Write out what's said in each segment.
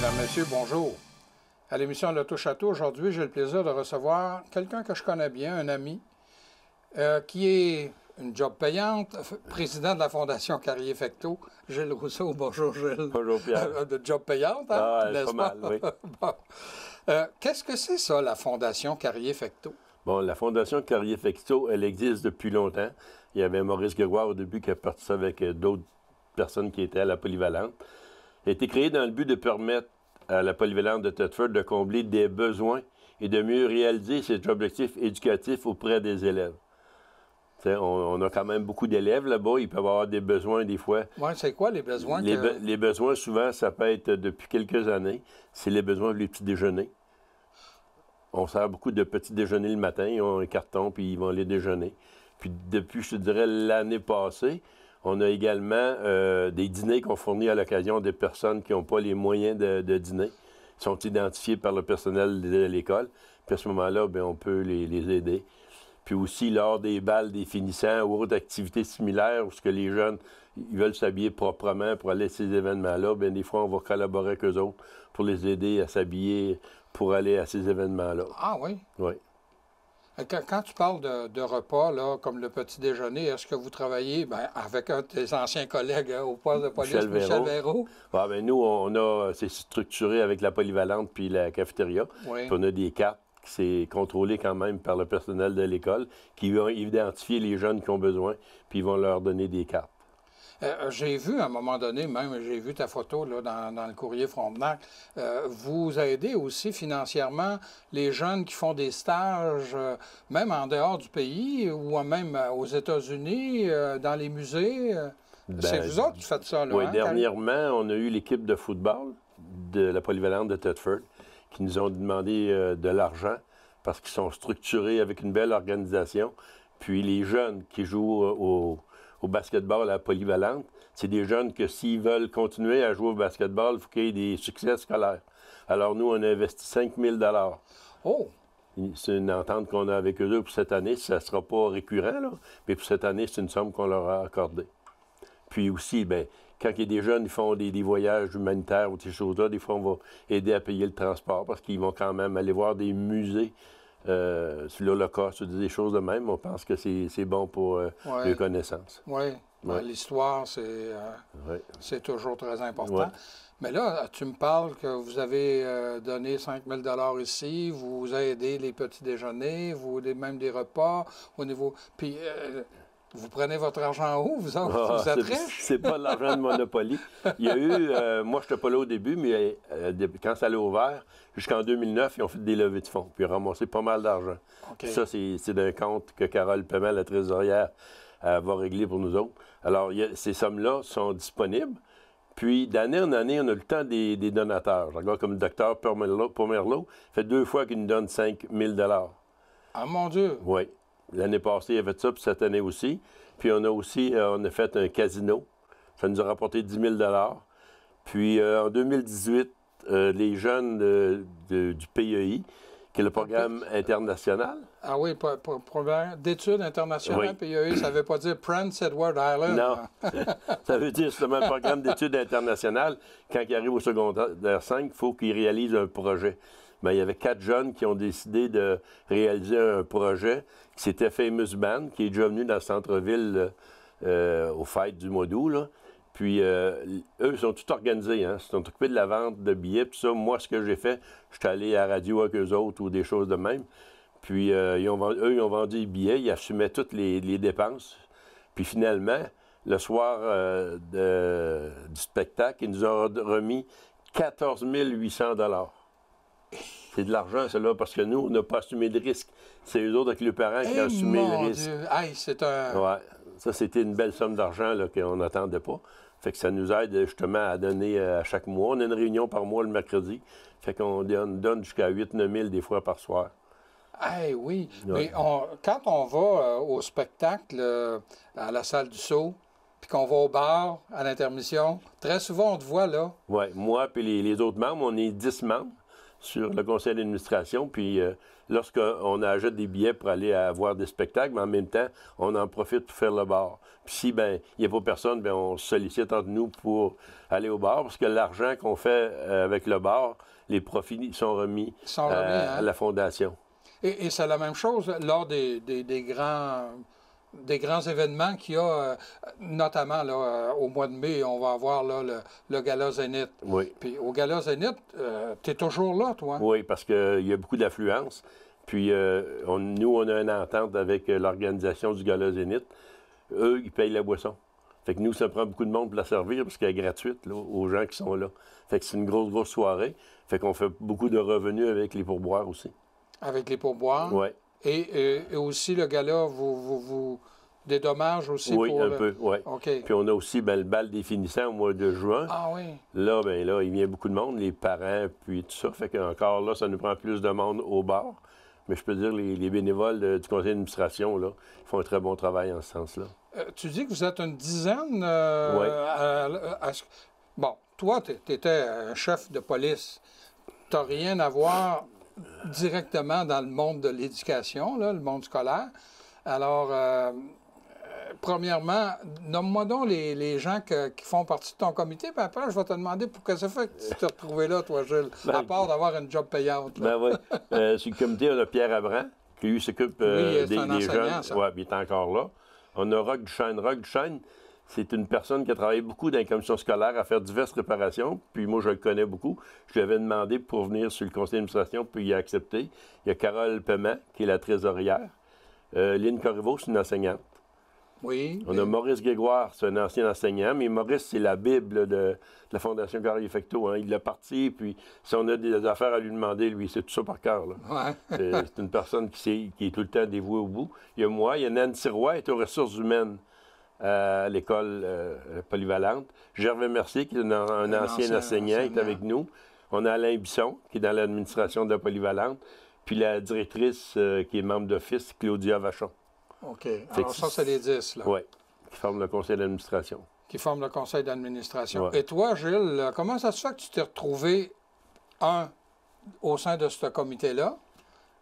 Mesdames, Messieurs, bonjour. À l'émission L'Auto-Château, aujourd'hui, j'ai le plaisir de recevoir quelqu'un que je connais bien, un ami, qui est une job payante, président de la Fondation Carrier-Fecteau, Gilles Rousseau. Bonjour, Gilles. Bonjour, Pierre. De job payante, hein? Ah, N'est-ce pas pas? mal, oui. Bon. Qu'est-ce que c'est ça, la Fondation Carrier-Fecteau? Bon, la Fondation Carrier-Fecteau, elle existe depuis longtemps. Il y avait Maurice Grégoire au début qui a parti ça avec d'autres personnes qui étaient à la polyvalente. Elle a été créée dans le but de permettre à la polyvalente de Thetford de combler des besoins et de mieux réaliser ses objectifs éducatifs auprès des élèves. On a quand même beaucoup d'élèves là-bas. Ils peuvent avoir des besoins des fois. Oui, c'est quoi les besoins? Les besoins, souvent, ça peut être depuis quelques années. C'est les besoins du petit déjeuner. On sert beaucoup de petits déjeuners le matin. Ils ont un carton, puis ils vont aller déjeuner. Puis depuis, je te dirais, l'année passée, on a également des dîners qu'on fournit à l'occasion des personnes qui n'ont pas les moyens de dîner. Ils sont identifiés par le personnel de l'école. Puis à ce moment-là, bien, on peut les aider. Puis aussi, lors des balles des finissants ou autres activités similaires où ce que les jeunes ils veulent s'habiller proprement pour aller à ces événements-là, bien, des fois, on va collaborer avec eux autres pour les aider à s'habiller pour aller à ces événements-là. Ah oui? Oui. Quand tu parles de repas, là, comme le petit déjeuner, est-ce que vous travaillez avec un de tes anciens collègues au poste de police, Michel Véraud? Ah, bien, nous, c'est structuré avec la polyvalente puis la cafétéria. Oui. Puis on a des cartes. C'est contrôlé quand même par le personnel de l'école qui vont identifier les jeunes qui ont besoin, puis ils vont leur donner des cartes. J'ai vu à un moment donné, même j'ai vu ta photo là, dans le courrier Frontenac, vous aidez aussi financièrement les jeunes qui font des stages, même en dehors du pays ou même aux États-Unis, dans les musées. C'est vous autres qui faites ça, là? Oui, hein, dernièrement, on a eu l'équipe de football de la polyvalente de Thetford qui nous ont demandé de l'argent parce qu'ils sont structurés avec une belle organisation. Puis les jeunes qui jouent au basketball à la polyvalente, c'est des jeunes que s'ils veulent continuer à jouer au basketball, il faut qu'il y ait des succès scolaires. Alors nous, on a investi 5 000 $. Oh! C'est une entente qu'on a avec eux pour cette année. Ça ne sera pas récurrent, là, mais pour cette année, c'est une somme qu'on leur a accordée. Puis aussi, bien, quand il y a des jeunes qui font des voyages humanitaires ou ces choses-là, des fois, on va aider à payer le transport parce qu'ils vont quand même aller voir des musées sur l'Holocauste, des choses de même. On pense que c'est bon pour les connaissances. Oui, ouais. L'histoire, c'est toujours très important. Ouais. Mais là, tu me parles que vous avez donné 5 000 $ ici, vous aidez les petits déjeuners, même des repas au niveau... Puis... vous prenez votre argent où, vous autres? Vous êtes riches? C'est pas de l'argent de Monopoly. Il y a eu, moi, je n'étais pas là au début, mais quand ça allait ouvert, jusqu'en 2009, ils ont fait des levées de fonds, puis ils ont ramassé pas mal d'argent. Okay. Ça, c'est d'un compte que Carole Paiement, la trésorière, va régler pour nous autres. Alors, ces sommes-là sont disponibles. Puis, d'année en année, on a le temps des donateurs. Je regarde comme le docteur Pomerleau, fait 2 fois qu'il nous donne 5 000 $. Ah, mon Dieu! Oui. L'année passée, il a fait ça, puis cette année aussi. Puis on a fait un casino. Ça nous a rapporté 10 000 $. Puis en 2018, les jeunes du PEI, qui est le programme international. Ah oui, programme d'études internationales, oui. PEI, ça ne veut pas dire Prince Edward Island. Non, ça veut dire justement le programme d'études internationales. Quand il arrive au secondaire 5, il faut qu'il réalise un projet. Bien, il y avait 4 jeunes qui ont décidé de réaliser un projet. C'était Famous Band, qui est déjà venu dans le centre-ville aux fêtes du mois d'août, là. Puis, eux, ils sont tout organisés, hein. Ils sont occupés de la vente de billets. Puis ça, moi, ce que j'ai fait, je suis allé à la radio avec eux autres ou des choses de même. Puis, ils ont vendu les billets. Ils assumaient toutes les dépenses. Puis, finalement, le soir du spectacle, ils nous ont remis 14 800 $. C'est de l'argent, cela, parce que nous, on n'a pas assumé de risque. C'est eux autres, avec les parents, qui ont assumé le risque. Hey, c'est un... Ouais. Ça, c'était une belle somme d'argent qu'on n'attendait pas. Fait que ça nous aide justement à donner à chaque mois. On a une réunion par mois le mercredi. Fait qu'on donne jusqu'à 8-9 000 des fois par soir. Eh oui. Ouais. Mais quand on va au spectacle à la salle du Sceau, puis qu'on va au bar à l'intermission, très souvent on te voit là. Oui, moi et les autres membres, on est 10 membres. sur le conseil d'administration. Puis lorsqu'on achète des billets pour aller voir des spectacles, mais en même temps, on en profite pour faire le bar. Puis si il n'y a pas personne, on se sollicite entre nous pour aller au bar, parce que l'argent qu'on fait avec le bar, les profits sont remis, à la fondation. Et c'est la même chose lors des grands événements qu'il y a, notamment là, au mois de mai, on va avoir là, le Gala Zénith. Oui. Puis au Gala Zénith, tu es toujours là, toi? Oui, parce qu'il y a beaucoup d'affluence. Puis nous, on a une entente avec l'organisation du Gala Zénith. Eux, ils payent la boisson. Fait que nous, ça prend beaucoup de monde pour la servir parce qu'elle est gratuite là, aux gens qui sont là. Fait que c'est une grosse soirée. Fait qu'on fait beaucoup de revenus avec les pourboires aussi. Avec les pourboires? Oui. Et aussi, le gala, vous dédommage aussi? Oui, un peu, oui. OK. Puis on a aussi le bal des finissants au mois de juin. Ah oui? Là, il vient beaucoup de monde, les parents, puis tout ça. Fait qu'encore là, ça nous prend plus de monde au bar. Mais je peux dire, les bénévoles du conseil d'administration, là, font un très bon travail en ce sens-là. Tu dis que vous êtes une dizaine? Oui. Bon, toi, tu étais un chef de police. Tu n'as rien à voir directement dans le monde de l'éducation, le monde scolaire. Alors, premièrement, nomme-moi donc les gens qui font partie de ton comité, puis après, je vais te demander pourquoi ça fait que tu t'es retrouvé là, toi, Gilles, à part d'avoir une job payante. Oui. Sur le comité, on a Pierre Abran, qui lui s'occupe des jeunes. Oui, il est encore là. On a Roch Duchesne. Roch Duchesne, c'est une personne qui a travaillé beaucoup dans les commissions scolaires à faire diverses réparations. Puis moi, je le connais beaucoup. Je lui avais demandé pour venir sur le conseil d'administration, puis il a accepté. Il y a Carole Paiement, qui est la trésorière. Lynn Corriveau, c'est une enseignante. Oui. On a Maurice Grégoire, c'est un ancien enseignant, mais Maurice, c'est la Bible de la Fondation Carrier-Fecteau. Hein. Il l'a parti, puis si on a des affaires à lui demander, lui, c'est tout ça par cœur. Ouais. C'est une personne qui est tout le temps dévouée au bout. Il y a moi, il y a Nancy Roy, qui est aux ressources humaines à l'école polyvalente. Gervais Mercier, qui est un ancien enseignant, qui est avec nous. On a Alain Bisson, qui est dans l'administration de la polyvalente. Puis la directrice, qui est membre d'office, Claudia Vachon. OK. Alors ça, c'est les 10, là. Oui, qui forment le conseil d'administration. Qui forment le conseil d'administration. Ouais. Et toi, Gilles, comment ça se fait que tu t'es retrouvé, au sein de ce comité-là,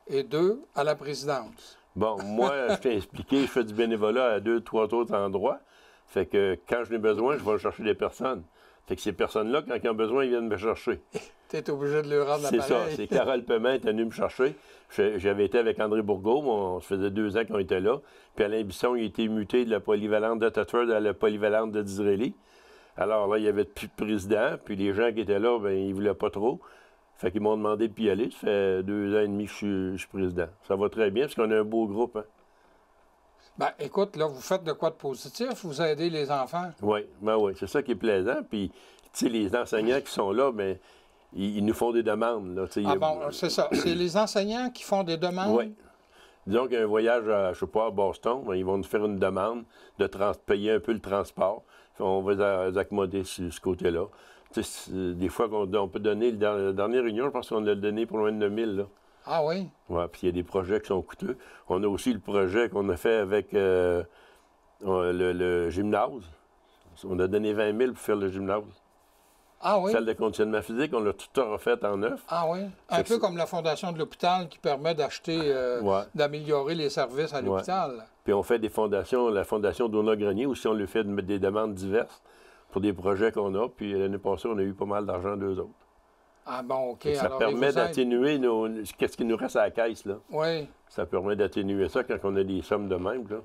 et 2, à la présidence? Bon, moi, je t'ai expliqué, je fais du bénévolat à 2, 3 autres endroits. Fait que quand je n'ai besoin, je vais chercher des personnes. Fait que ces personnes-là, quand ils ont besoin, ils viennent me chercher. Tu es obligé de leur rendre l'appareil. C'est ça. C'est Carole Paiement qui est venue me chercher. J'avais été avec André Bourgault. On se faisait 2 ans qu'on était là. Puis Alain Bisson, il a été muté de la polyvalente de Thetford à la polyvalente de Disraeli. Alors là, il n'y avait plus de président. Puis les gens qui étaient là, ils ne voulaient pas trop. Fait qu'ils m'ont demandé de y aller. Ça fait 2 ans et demi que je suis président. Ça va très bien parce qu'on a un beau groupe. Hein? Ben, écoute, là, vous faites de quoi de positif? Vous aidez les enfants? Oui, c'est ça qui est plaisant. Puis, tu sais, les enseignants qui sont là, ils nous font des demandes. Là, c'est ça. C'est les enseignants qui font des demandes? Oui. Disons qu'il y a un voyage, à Boston, ils vont nous faire une demande de payer un peu le transport. On va les accommoder sur ce côté-là. Des fois, on peut donner, la dernière réunion, je pense qu'on a donné pour loin de 9 000. Là. Ah oui? Oui, puis il y a des projets qui sont coûteux. On a aussi le projet qu'on a fait avec le gymnase. On a donné 20 000 pour faire le gymnase. Ah oui? Salle de conditionnement physique, on l'a tout refait en neuf. Ah oui? Un peu comme la fondation de l'hôpital qui permet d'acheter, d'améliorer les services à l'hôpital. Ouais. Puis on fait des fondations, la fondation Donat-Grenier aussi, on lui fait des demandes diverses pour des projets qu'on a. Puis l'année passée, on a eu pas mal d'argent d'eux autres. Ah bon, OK. Ça permet d'atténuer qu'est-ce qui nous reste à la caisse, là. Oui. Ça permet d'atténuer ça quand on a des sommes de même, là.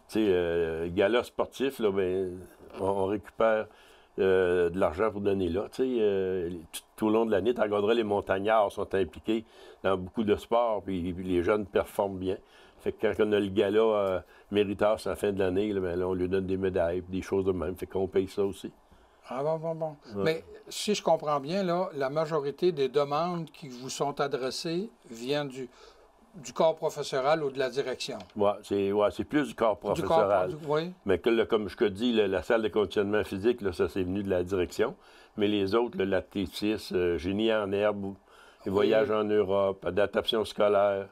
Tu sais, gala sportif, là, on récupère de l'argent pour donner là. Tu sais, tout au long de l'année, tu regarderas, les montagnards sont impliqués dans beaucoup de sports, puis les jeunes performent bien. Fait que quand on a le gala méritage à la fin de l'année, là, on lui donne des médailles, des choses de même. Fait qu'on paye ça aussi. Ah bon. Ouais. Mais si je comprends bien, là, la majorité des demandes qui vous sont adressées viennent du corps professoral ou de la direction. Oui, c'est plus du corps professoral. Oui. Mais comme je te dis, la salle de conditionnement physique, là, ça c'est venu de la direction. Mais les autres, l'athlétisme, génie en herbe, les voyages en Europe, adaptation scolaire,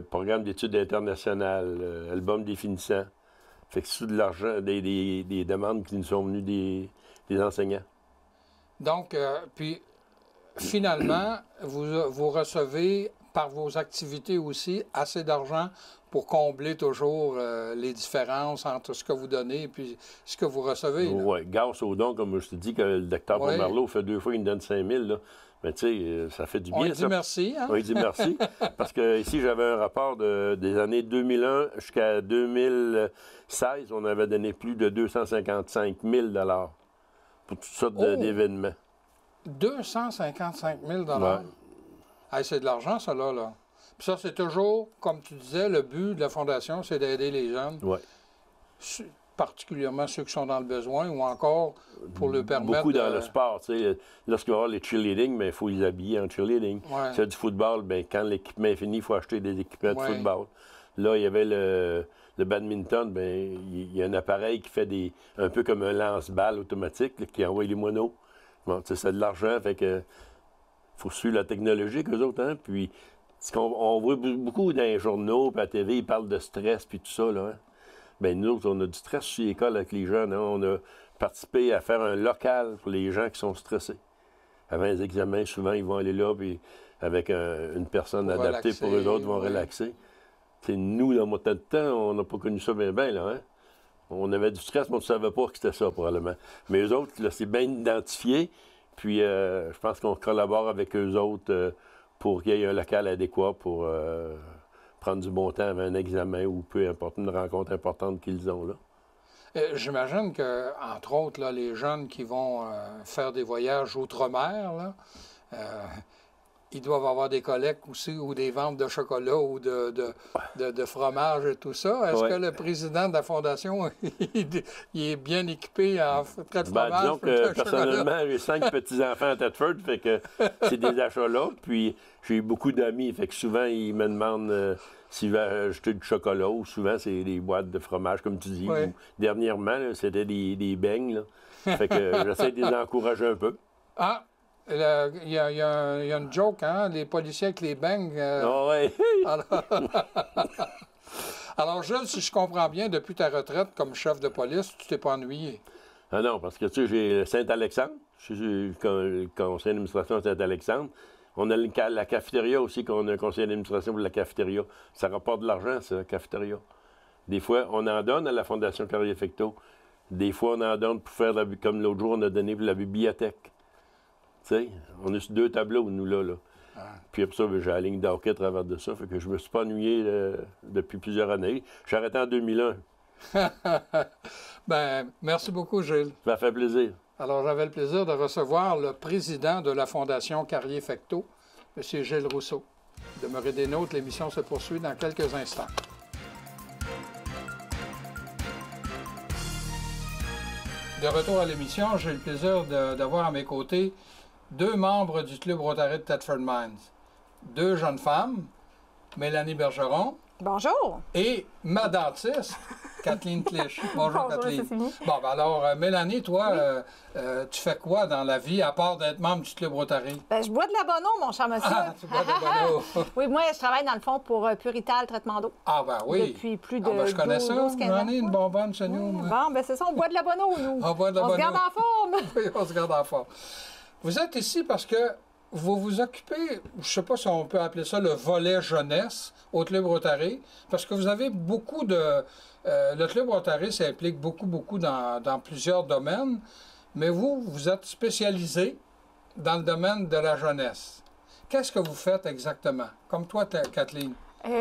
programme d'études internationales, album définissant. Fait que c'est de l'argent, des demandes qui nous sont venues des enseignants. Donc, puis, finalement, vous recevez par vos activités aussi assez d'argent pour combler toujours les différences entre ce que vous donnez et puis ce que vous recevez. Oui, grâce aux dons, comme je te dis, que le docteur Pomerleau fait 2 fois, il me donne 5 000, là. Mais tu sais, ça fait du bien, on dit merci, hein? On dit merci, parce que ici, j'avais un rapport des années 2001 jusqu'à 2016, on avait donné plus de 255 000 pour toutes sortes d'événements. 255 000 ouais. Hey, c'est de l'argent, ça, là. Puis ça, c'est toujours, comme tu disais, le but de la Fondation, c'est d'aider les jeunes. Oui. Particulièrement ceux qui sont dans le besoin ou encore pour leur permettre. Beaucoup dans le sport. Tu sais, lorsqu'il va y avoir les cheerleading, il faut les habiller en cheerleading. Ouais. S'il y a du football, bien, quand l'équipement est fini, il faut acheter des équipements de football. Là, il y avait le badminton, bien, il y a un appareil qui fait un peu comme un lance-balle automatique là, qui envoie les moineaux. Bon, c'est de l'argent, fait que faut suivre la technologie qu'eux autres, hein. Puis, on voit beaucoup dans les journaux, puis à la TV, ils parlent de stress, puis tout ça, là. Hein? Bien, nous autres, on a du stress sur l'école avec les jeunes. Hein? On a participé à faire un local pour les gens qui sont stressés. Avant les examens, souvent, ils vont aller là, puis avec une personne adaptée pour eux autres, ils vont relaxer. T'sais, nous, dans notre temps, on n'a pas connu ça bien, là. Hein? On avait du stress, mais on ne savait pas que c'était ça, probablement. Mais eux autres, là, c'est bien identifié. Puis, je pense qu'on collabore avec eux autres pour qu'il y ait un local adéquat pour prendre du bon temps avant un examen ou peu importe, une rencontre importante qu'ils ont là. J'imagine que, entre autres, là, les jeunes qui vont faire des voyages outre-mer, là, ils doivent avoir des collectes aussi ou des ventes de chocolat ou de fromage et tout ça. Est-ce que le président de la Fondation, il est bien équipé en trait de fromage? Disons que, personnellement, j'ai 5 petits-enfants à Thetford, fait que c'est des achats là. Puis, j'ai beaucoup d'amis, fait que souvent, ils me demandent s'ils veulent acheter du chocolat ou souvent, c'est des boîtes de fromage, comme tu dis. Ou, dernièrement, là, c'était des beignes, là. Fait que j'essaie de les encourager un peu. Ah! Il y a une joke, hein? Les policiers avec les beignes. Oui. Alors, Gilles, si je comprends bien, depuis ta retraite comme chef de police, tu t'es pas ennuyé? Ah non, parce que, tu sais, j'ai Saint-Alexandre. Je suis le conseil d'administration de Saint-Alexandre. On a la cafétéria aussi, qu'on a un conseil d'administration pour la cafétéria. Ça rapporte de l'argent, ça, la cafétéria. Des fois, on en donne à la Fondation Carrier-Fecteau. Des fois, on en donne pour faire, comme l'autre jour, on a donné pour la bibliothèque. Tu sais, on a 2 tableaux, nous, là. Ah. Puis après ça, j'ai la ligne d'hockey à travers de ça. Fait que je me suis pas ennuyé depuis plusieurs années. J'ai arrêté en 2001. Bien, merci beaucoup, Gilles. Ça m'a fait plaisir. Alors, j'avais le plaisir de recevoir le président de la Fondation Carrier-Fecteau, M. Gilles Rousseau. Demeurez des nôtres, l'émission se poursuit dans quelques instants. De retour à l'émission, j'ai le plaisir d'avoir à mes côtés 2 membres du Club Rotary de Thetford Mines. 2 jeunes femmes, Mélanie Bergeron. Bonjour. Et ma dentiste, Kathleen Clich. Bonjour, Kathleen. Bon, ben alors, Mélanie, toi, tu fais quoi dans la vie à part d'être membre du Club Rotary? Ben, je bois de la Bonneau, mon cher monsieur. Ah, tu bois de la Bonneau. Oui, moi, je travaille dans le fond pour Purital Traitement d'eau. Ah, ben oui. Depuis plus de ben, je connais 12, ça. 12, 15 ans. J'en ai une bonbonne chez nous. Bon, ben c'est ça, on boit de la Bonneau, nous. On boit de la Bonneau. On se garde en forme. Oui, on se garde en forme. Vous êtes ici parce que vous vous occupez, je ne sais pas si on peut appeler ça le volet jeunesse au Club Rotary, parce que vous avez beaucoup de... le Club Rotary s'implique beaucoup dans plusieurs domaines, mais vous êtes spécialisé dans le domaine de la jeunesse. Qu'est-ce que vous faites exactement? Comme toi, Kathleen.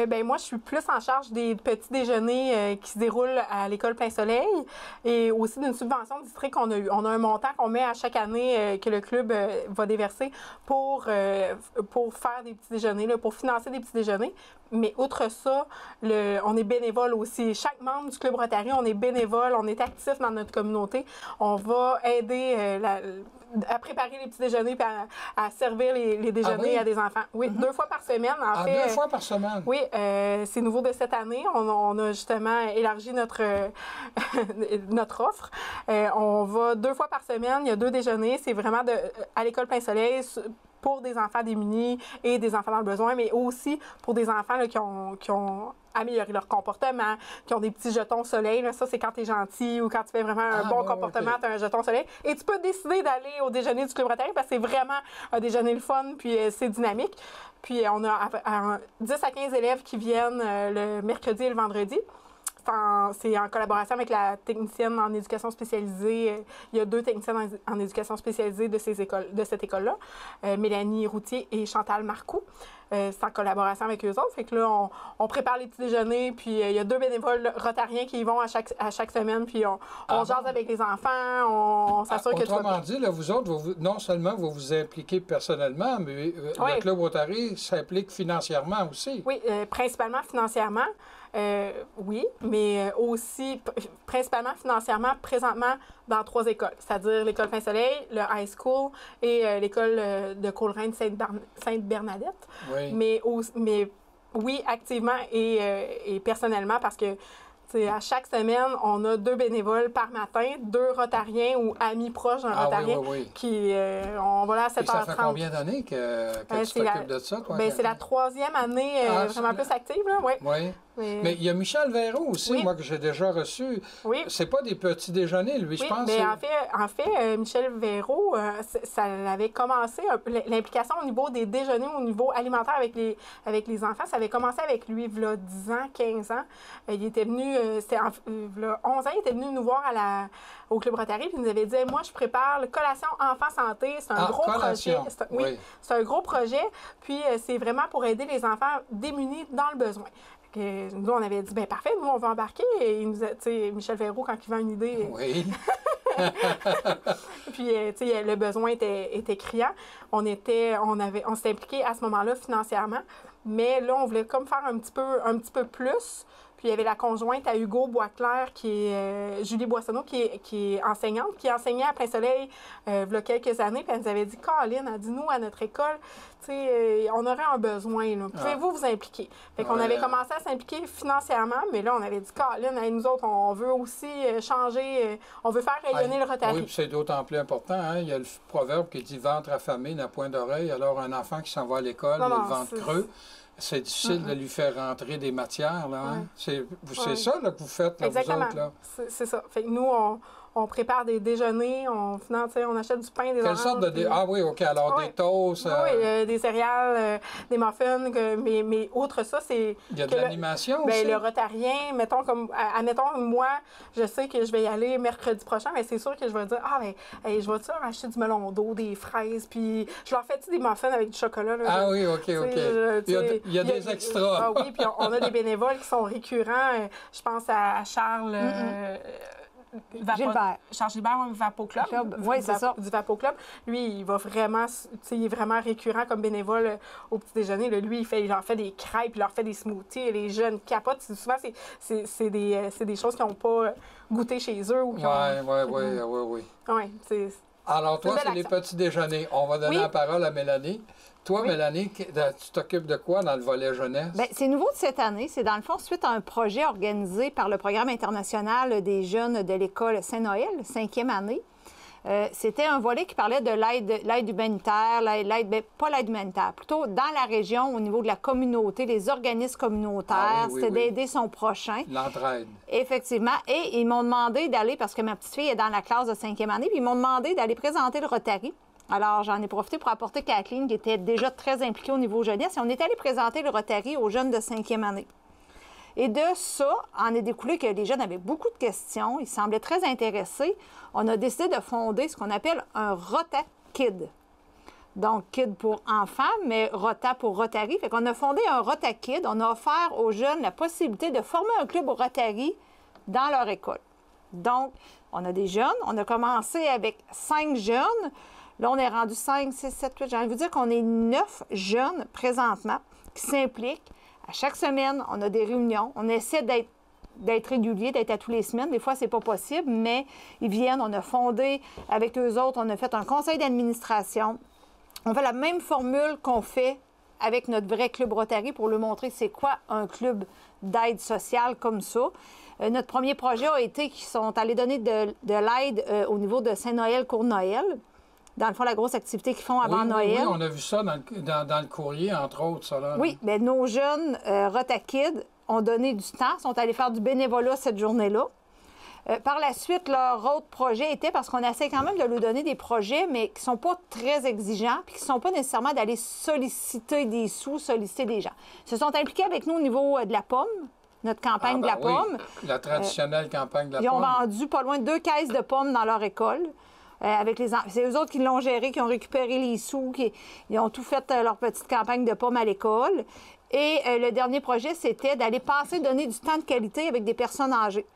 Ben moi, je suis plus en charge des petits déjeuners qui se déroulent à l'école Plein Soleil et aussi d'une subvention de district qu'on a eu. On a un montant qu'on met à chaque année que le club va déverser pour faire des petits déjeuners, là, pour financer des petits déjeuners. Mais outre ça, on est bénévole aussi. Chaque membre du Club Rotary, on est bénévole, on est actif dans notre communauté. On va aider à préparer les petits déjeuners et à servir les déjeuners à des enfants. Oui, 2 fois par semaine, en fait. 2 fois par semaine? Oui, c'est nouveau de cette année. On a justement élargi notre offre. On va 2 fois par semaine. Il y a 2 déjeuners. C'est vraiment à l'école Plein Soleil pour des enfants démunis et des enfants dans le besoin, mais aussi pour des enfants là, qui ont amélioré leur comportement, qui ont des petits jetons soleil. Là. Ça, c'est quand tu es gentil ou quand tu fais vraiment un bon comportement, tu as un jeton soleil. Et tu peux décider d'aller au déjeuner du Club Rotary parce que c'est vraiment un déjeuner le fun, puis c'est dynamique. Puis on a 10 à 15 élèves qui viennent le mercredi et le vendredi. C'est en collaboration avec la technicienne en éducation spécialisée. Il y a 2 techniciennes en éducation spécialisée de cette école-là, Mélanie Routier et Chantal Marcoux. C'est en collaboration avec eux autres. Fait que là, on prépare les petits déjeuners, puis il y a 2 bénévoles rotariens qui y vont à chaque semaine, puis on jase avec les enfants, on s'assure que tout va bien. Autrement dit, là, vous autres, non seulement vous vous impliquez personnellement, mais le Club Rotary s'implique financièrement aussi. Oui, principalement financièrement. Oui, mais aussi principalement financièrement, présentement dans 3 écoles, c'est-à-dire l'école Fin-Soleil, le high school et l'école de Coleraine Sainte-Bernadette. Oui. Mais oui, activement et personnellement, parce que à chaque semaine, on a 2 bénévoles par matin, 2 rotariens ou amis proches d'un rotarien qui on va là à 7h30. Ça fait combien d'années que tu t'occupes de ça, toi? C'est la 3e année vraiment plus active, là, oui. Oui. Mais il y a Michel Véraud aussi, moi, que j'ai déjà reçu. Oui. C'est pas des petits déjeuners, lui, je pense. Mais en fait, Michel Véraud, ça avait commencé, l'implication au niveau des déjeuners, au niveau alimentaire avec les enfants, ça avait commencé avec lui, il y a 10 ans, 15 ans. Il était venu, il y a 11 ans, il était venu nous voir au Club Rotary, puis il nous avait dit « Moi, je prépare le collation enfant santé. C'est un gros projet. » C'est un gros projet. Puis, c'est vraiment pour aider les enfants démunis dans le besoin. Nous, on avait dit, bien parfait, nous, on va embarquer. Et il nous a, Michel Véraud, quand il veut une idée. Oui. Puis, le besoin était criant. On s'était impliqué à ce moment-là financièrement. Mais là, on voulait comme faire un petit peu plus. Puis, il y avait la conjointe à Hugo Boisclair, qui est Julie Boissonneau, qui est enseignante, qui enseignait à Plein-Soleil il y a quelques années. Puis, elle nous avait dit, Caroline, elle dit, nous, à notre école, on aurait un besoin. Pouvez-vous vous impliquer? Fait qu'on avait commencé à s'impliquer financièrement, mais là, on avait dit, Caroline, nous autres, on veut aussi changer, on veut faire rayonner le Rotary. Oui, puis c'est d'autant plus important. Hein? Il y a le proverbe qui dit, ventre affamé n'a point d'oreille. Alors, un enfant qui s'en va à l'école, il a le ventre creux. C'est difficile de lui faire rentrer des matières, là. Hein? C'est ça là, que vous faites, là, exactement. vous autres, là. C'est ça. Fait que nous, on prépare des déjeuners, on achète du pain, des oranges. Quelle sorte de... Ah oui, OK. Alors, des toasts... Oui, des céréales, des muffins. Mais outre ça, c'est... Il y a de l'animation aussi? Le rotarien, mettons, admettons, moi, je sais que je vais y aller mercredi prochain, mais c'est sûr que je vais dire, je vais leur acheter du melon d'eau, des fraises, puis je leur fais des muffins avec du chocolat. Là, ah oui, OK. Il y a des extras. Ah oui, puis on a des bénévoles qui sont récurrents. Je pense à Charles... Charles Gilbert, Vapo Club. Oui, c'est ça. Du Vapo Club. Lui, il va vraiment, il est vraiment récurrent comme bénévole au petit déjeuner. Là, lui, il leur fait des crêpes, il leur fait des smoothies. Et les jeunes capotent. Souvent, c'est des choses qu'ils n'ont pas goûté chez eux. Oui. Alors, toi, c'est les petits déjeuners. On va donner la parole à Mélanie. Toi, Mélanie, tu t'occupes de quoi dans le volet jeunesse? Bien, c'est nouveau de cette année. C'est dans le fond suite à un projet organisé par le Programme international des jeunes de l'école Saint-Noël, 5e année. C'était un volet qui parlait de l'aide humanitaire, pas l'aide humanitaire, plutôt dans la région, au niveau de la communauté, les organismes communautaires. C'était d'aider son prochain. L'entraide. Effectivement. Et ils m'ont demandé d'aller, parce que ma petite fille est dans la classe de 5e année, puis ils m'ont demandé d'aller présenter le Rotary. Alors, j'en ai profité pour apporter Kathleen, qui était déjà très impliquée au niveau jeunesse. Et on est allé présenter le Rotary aux jeunes de 5e année. Et de ça, en est découlé que les jeunes avaient beaucoup de questions. Ils semblaient très intéressés. On a décidé de fonder ce qu'on appelle un Rota Kid. Donc, Kid pour enfants, mais Rota pour Rotary. Fait qu'on a fondé un Rota Kid. On a offert aux jeunes la possibilité de former un club au Rotary dans leur école. Donc, on a des jeunes. On a commencé avec 5 jeunes. Là, on est rendu 5, 6, 7, 8. J'ai envie de vous dire qu'on est 9 jeunes présentement qui s'impliquent. À chaque semaine, on a des réunions. On essaie d'être régulier, d'être à tous les semaines. Des fois, c'est pas possible, mais ils viennent. On a fondé avec eux autres. On a fait un conseil d'administration. On fait la même formule qu'on fait avec notre vrai club Rotary pour leur montrer c'est quoi un club d'aide sociale comme ça. Notre premier projet a été qu'ils sont allés donner de l'aide au niveau de Saint-Noël, Cour-Noël. dans le fond, la grosse activité qu'ils font avant Oui, Noël. oui, on a vu ça dans le courrier, entre autres, ça, là. Oui, bien, nos jeunes Rota Kids ont donné du temps, sont allés faire du bénévolat cette journée-là. Par la suite, leur autre projet était, parce qu'on essaie quand même de leur donner des projets, mais qui ne sont pas très exigeants, puis qui ne sont pas nécessairement d'aller solliciter des sous, solliciter des gens. Ils se sont impliqués avec nous au niveau de la pomme, notre campagne de la pomme. La traditionnelle campagne de la pomme. Ils ont vendu pas loin de 2 caisses de pommes dans leur école. C'est eux autres qui l'ont géré, qui ont récupéré les sous, ils ont tout fait leur petite campagne de pommes à l'école. Et le dernier projet, c'était d'aller donner du temps de qualité avec des personnes âgées.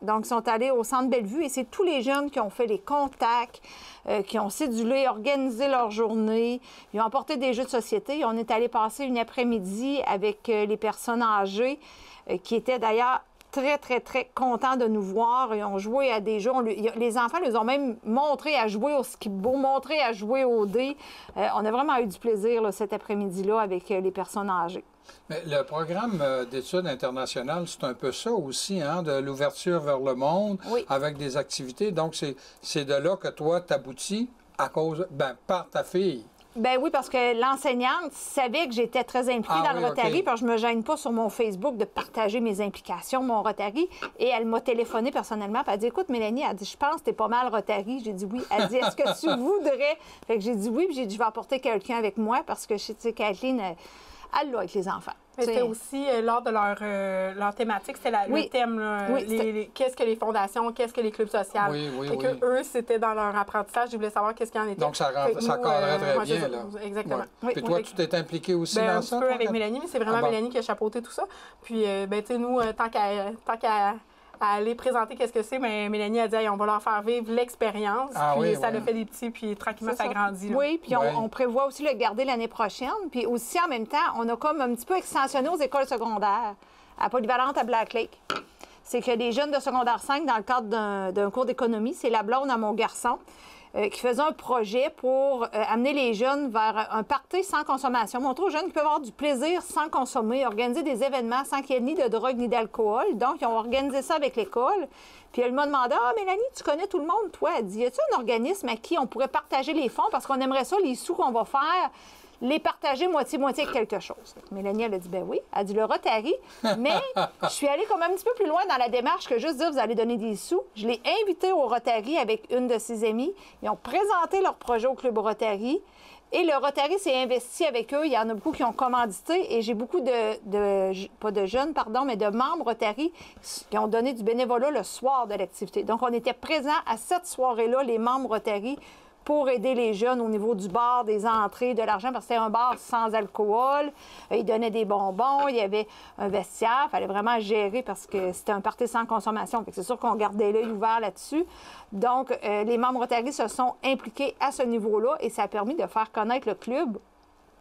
Donc, ils sont allés au Centre Bellevue et c'est tous les jeunes qui ont fait les contacts, qui ont cédulé, organisé leur journée. Ils ont apporté des jeux de société. On est allé passer une après-midi avec les personnes âgées qui étaient d'ailleurs très, très, très contents de nous voir. Ils ont joué à des jeux. Les enfants les ont même montré à jouer au skibo, montré à jouer au dé. On a vraiment eu du plaisir là, cet après-midi-là avec les personnes âgées. Mais le programme d'études internationales, c'est un peu ça aussi, hein, de l'ouverture vers le monde, oui, avec des activités. Donc, c'est de là que toi, t'aboutis par ta fille. Ben oui, parce que l'enseignante savait que j'étais très impliquée dans le Rotary, okay. parce que je ne me gêne pas sur mon Facebook de partager mes implications, mon Rotary. Et elle m'a téléphoné personnellement, puis elle a dit, écoute, Mélanie, elle dit, je pense que tu es pas mal Rotary. J'ai dit oui. Elle dit, est-ce que tu voudrais? Fait que j'ai dit oui, puis j'ai dit, je vais apporter quelqu'un avec moi, parce que, tu sais, Kathleen, elle l'a avec les enfants. C'était aussi, lors de leur thématique, c'était le thème, là, qu'est-ce que les fondations, qu'est-ce que les clubs sociaux. Oui. Que eux, c'était dans leur apprentissage, ils voulaient savoir qu'est-ce qu'il y en était. Donc, ça cadrait très bien, là. Exactement. Ouais. Oui, Puis toi, tu t'es impliqué aussi dans ça? Un peu avec Mélanie, mais c'est vraiment Mélanie qui a chapeauté tout ça. Puis, tu sais, nous, tant qu'à aller présenter qu'est-ce que c'est, mais Mélanie a dit, hey, on va leur faire vivre l'expérience. Puis ça le fait des petits, puis tranquillement, ça grandit. Là. Oui, puis on prévoit aussi le garder l'année prochaine. Puis aussi, en même temps, on a comme un petit peu extensionné aux écoles secondaires, à Polyvalente à Black Lake. C'est que les jeunes de secondaire 5, dans le cadre d'un cours d'économie, c'est la blonde à mon garçon, qui faisait un projet pour amener les jeunes vers un party sans consommation. Montrer aux jeunes qu'ils peuvent avoir du plaisir sans consommer, organiser des événements sans qu'il y ait ni de drogue ni d'alcool. Donc, ils ont organisé ça avec l'école. Puis elle m'a demandé, « Ah, Mélanie, tu connais tout le monde, toi? » Elle dit, « Y a-t-il un organisme à qui on pourrait partager les fonds? Parce qu'on aimerait ça, les sous qu'on va faire, les partager moitié-moitié avec quelque chose. » Mélanie, elle a dit, « Ben oui. » Elle a dit, « Le Rotary. » Mais je suis allée comme un petit peu plus loin dans la démarche que juste dire, vous allez donner des sous. Je l'ai invité au Rotary avec une de ses amies. Ils ont présenté leur projet au Club Rotary. Et le Rotary s'est investi avec eux. Il y en a beaucoup qui ont commandité. Et j'ai beaucoup pas de jeunes, pardon, mais de membres Rotary qui ont donné du bénévolat le soir de l'activité. Donc, on était présents à cette soirée-là, les membres Rotary, pour aider les jeunes au niveau du bar, des entrées, de l'argent, parce que c'était un bar sans alcool. Ils donnaient des bonbons, il y avait un vestiaire. Il fallait vraiment gérer parce que c'était un party sans consommation. C'est sûr qu'on gardait l'œil ouvert là-dessus. Donc, les membres Rotary se sont impliqués à ce niveau-là et ça a permis de faire connaître le club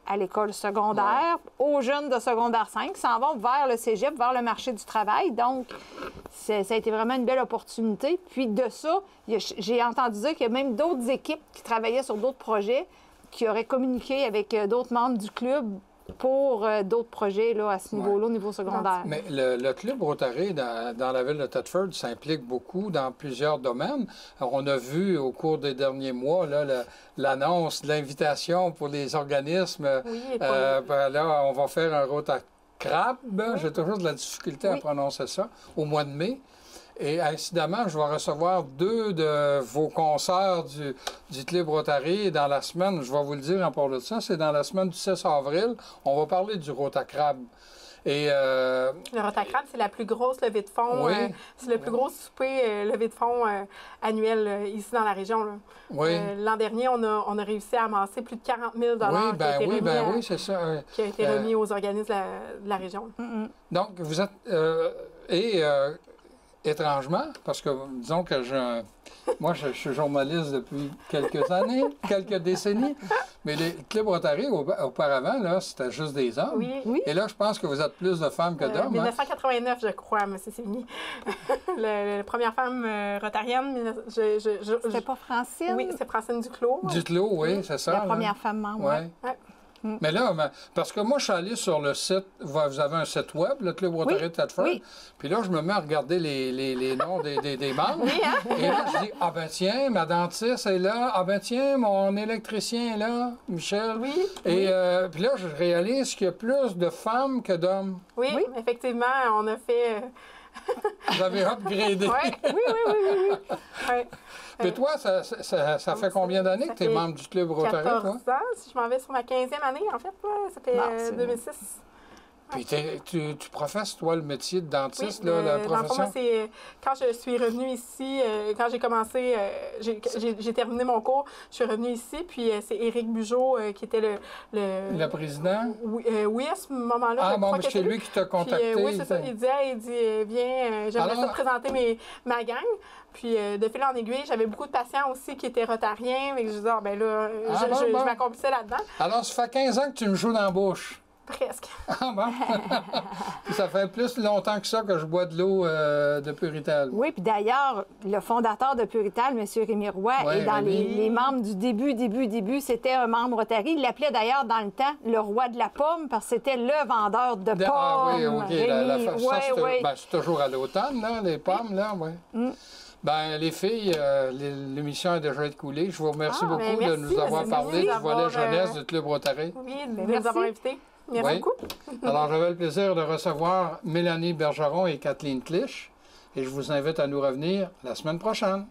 à l'école secondaire, aux jeunes de secondaire 5 qui s'en vont vers le cégep, vers le marché du travail. Donc, ça a été vraiment une belle opportunité. Puis de ça, j'ai entendu dire qu'il y a même d'autres équipes qui travaillaient sur d'autres projets qui auraient communiqué avec d'autres membres du club pour d'autres projets là, à ce niveau-là, au niveau secondaire. Mais le Club Rotary dans la ville de Thetford s'implique beaucoup dans plusieurs domaines. Alors, on a vu au cours des derniers mois l'annonce de l'invitation pour les organismes. Oui, là, on va faire un Rotacrab. J'ai toujours de la difficulté à prononcer ça, au mois de mai. Et incidemment, je vais recevoir 2 de vos concerts du Club Rotary dans la semaine. Je vais vous le dire en parlant de ça. C'est dans la semaine du 6 avril. On va parler du Rotacrab. Et le Rotacrab, c'est la plus grosse levée de fonds. Oui. C'est le plus gros souper levée de fonds annuel ici dans la région. Là. Oui. L'an dernier, on a réussi à amasser plus de 40 000 oui, c'est ça. Qui a été remis aux organismes de la région. Donc, vous êtes... étrangement, parce que disons que moi, je suis journaliste depuis quelques années, quelques décennies, mais les clubs Rotary, auparavant, là, c'était juste des hommes. Oui. Et là, je pense que vous êtes plus de femmes que d'hommes. 1989, je crois, M. Sévigny. La première femme rotarienne, C'était pas Francine? Oui, c'est Francine Duclos. Duclos, oui, c'est ça. La première femme membre. Oui. Mais là, parce que moi, je suis allé sur le site, vous avez un site web, le Club Rotary de Thetford, puis là, je me mets à regarder les noms des membres. Oui, hein? Et là, je dis, ah ben tiens, ma dentiste est là, ah ben tiens, mon électricien est là, Michel. Oui. Et puis là, je réalise qu'il y a plus de femmes que d'hommes. Oui, effectivement, on a fait... Vous avez upgradé. Oui. Ouais. Mais toi, ça fait combien d'années que tu es membre du Club Rotary, 14 toi? ans, si je m'en vais sur ma 15e année, en fait. Ça fait 2006. Puis tu professes, toi, le métier de dentiste, Oui, là, la dans le fond, profession? moi, c'est quand je suis revenue ici, quand j'ai commencé, j'ai terminé mon cours, je suis revenue ici, puis c'est Éric Bugeaud qui était Le président? Oui, à ce moment-là. Ah, je bon, crois mais que c'est lui qui t'a contacté. Puis, oui, c'est ça. Il dit, viens, j'aimerais ça te présenter ma gang. Puis, de fil en aiguille, j'avais beaucoup de patients aussi qui étaient rotariens. Et je disais, ben là, je m'accomplissais là-dedans. Alors, ça fait 15 ans que tu me joues dans la bouche. Presque. Ah bon? Puis ça fait plus longtemps que ça que je bois de l'eau de Purital. Oui, puis d'ailleurs, le fondateur de Purital, M. Rémi Roy, est dans les membres du début, c'était un membre Rotary. Il l'appelait d'ailleurs dans le temps le roi de la pomme parce que c'était le vendeur de pommes. Ah oui, OK. Rémi, c'est toujours à l'automne, là, les pommes, là, oui. Ben, les filles, l'émission a déjà écoulée. Je vous remercie beaucoup de nous avoir parlé du volet jeunesse du Club Rotary. Oui, de nous avoir invités. Merci beaucoup. Alors, j'avais le plaisir de recevoir Mélanie Bergeron et Kathleen Clich. Et je vous invite à nous revenir la semaine prochaine.